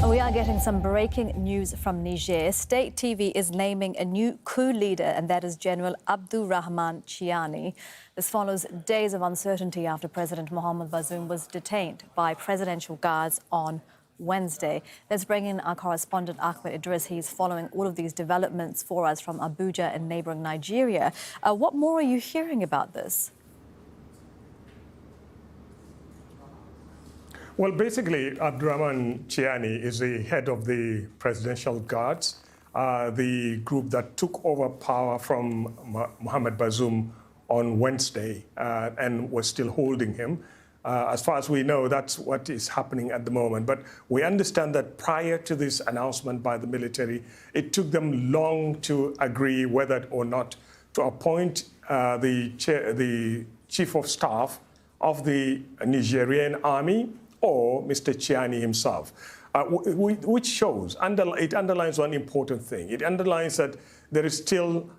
We are getting some breaking news from Niger. State TV is naming a new coup leader, and that is General Abdourahmane Tchiani. This follows days of uncertainty after President Mohamed Bazoum was detained by presidential guards on Wednesday. Let's bring in our correspondent Ahmed Idris. He's following all of these developments for us from Abuja in neighbouring Nigeria. What more are you hearing about this? Well, basically, Abdourahmane Tchiani is the head of the Presidential Guards, the group that took over power from Mohamed Bazoum on Wednesday and was still holding him. As far as we know, that's what is happening at the moment. But we understand that prior to this announcement by the military, it took them long to agree whether or not to appoint the chief of staff of the Nigerian army or Mr. Tchiani himself, which shows, it underlines one important thing. It underlines that there is still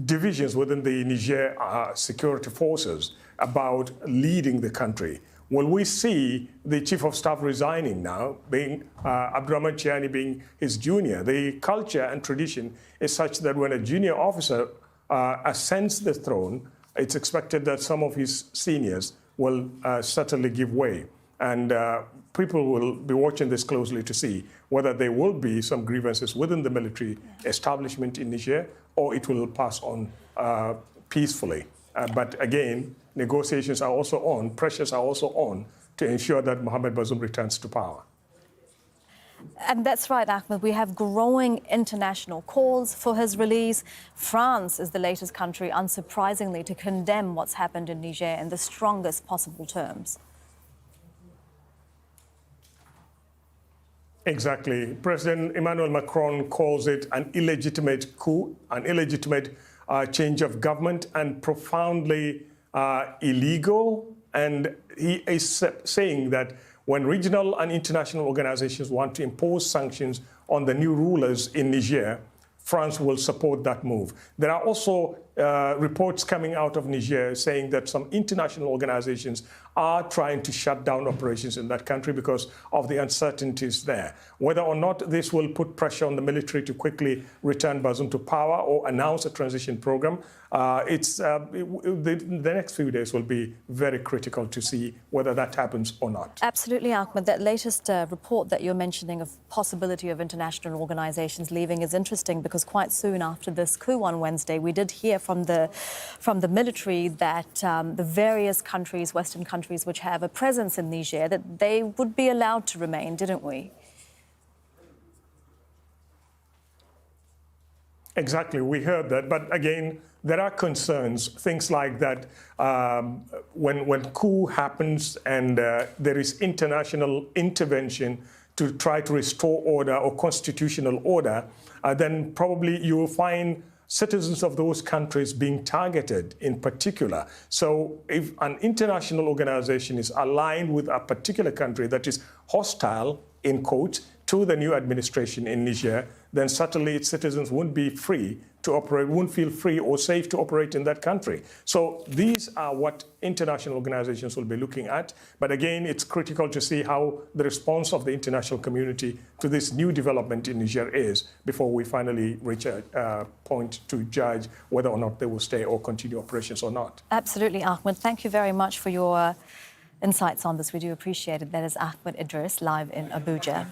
divisions within the Niger security forces about leading the country. Will we see the chief of staff resigning now, being Abdourahmane Tchiani being his junior? The culture and tradition is such that when a junior officer ascends the throne, it's expected that some of his seniors will certainly give way. And people will be watching this closely to see whether there will be some grievances within the military establishment in Niger, or it will pass on peacefully. But again, negotiations are also on, pressures are also on to ensure that Mohamed Bazoum returns to power. And that's right, Ahmed. We have growing international calls for his release. France is the latest country, unsurprisingly, to condemn what's happened in Niger in the strongest possible terms. Exactly. President Emmanuel Macron calls it an illegitimate coup, an illegitimate change of government, and profoundly illegal. And he is saying that when regional and international organizations want to impose sanctions on the new rulers in Niger, France will support that move. There are also reports coming out of Niger saying that some international organizations are trying to shut down operations in that country because of the uncertainties there. Whether or not this will put pressure on the military to quickly return Bazoum to power or announce a transition program, the next few days will be very critical to see whether that happens or not. Absolutely, Ahmed. That latest report that you're mentioning of possibility of international organizations leaving is interesting because quite soon after this coup on Wednesday, we did hear from the military that the various countries, Western countries, which have a presence in Niger, that they would be allowed to remain, didn't we? Exactly, we heard that. But again, there are concerns, things like that when coup happens and there is international intervention to try to restore order or constitutional order, then probably you will find citizens of those countries being targeted in particular. So if an international organization is aligned with a particular country that is hostile, in quotes, to the new administration in Niger, then certainly its citizens won't be free to operate, won't feel free or safe to operate in that country. So these are what international organizations will be looking at. But again, it's critical to see how the response of the international community to this new development in Niger is before we finally reach a point to judge whether or not they will stay or continue operations or not. Absolutely, Ahmed. Thank you very much for your insights on this. We do appreciate it. That is Ahmed Idris, live in Abuja.